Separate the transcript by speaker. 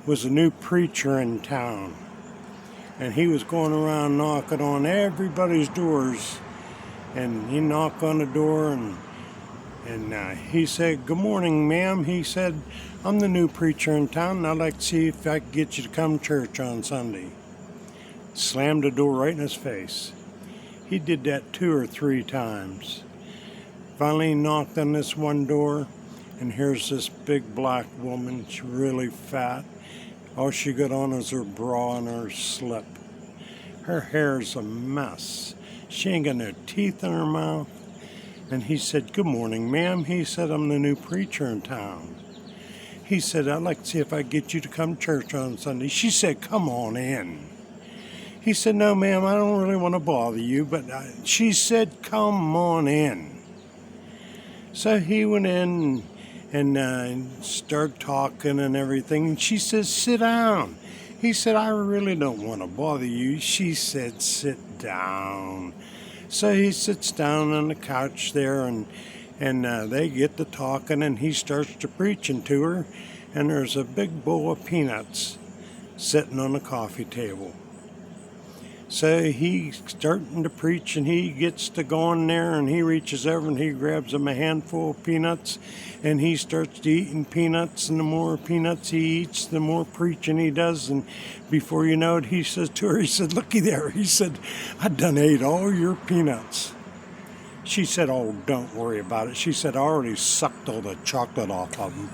Speaker 1: was a new preacher in town. And he was going around knocking on everybody's doors. And he knocked on the door and he said, "Good morning, ma'am." He said, "I'm the new preacher in town and I'd like to see if I could get you to come to church on Sunday." Slammed the door right in his face. He did that 2 or 3 times. Finally he knocked on this one door, and here's this big black woman. She's really fat. All she got on was her bra and her slip. Her hair's a mess. She ain't got no teeth in her mouth. And he said, "Good morning, ma'am." He said, "I'm the new preacher in town." He said, "I'd like to see if I could get you to come to church on Sunday." She said, "Come on in." He said, "No, ma'am, I don't really want to bother you," but she said, "Come on in." So he went in and started talking and everything. And she says, "Sit down." He said, "I really don't want to bother you." She said, "Sit down." So he sits down on the couch there, and they get to talking, and he starts to preaching to her. And there's a big bowl of peanuts sitting on the coffee table. So he's starting to preach, and he gets to going there, and he reaches over and he grabs him a handful of peanuts, and he starts to eating peanuts, and the more peanuts he eats, the more preaching he does. And before you know it, he says to her, he said, "Looky there." He said, "I done ate all your peanuts." She said, "Oh, don't worry about it." She said, "I already sucked all the chocolate off of them."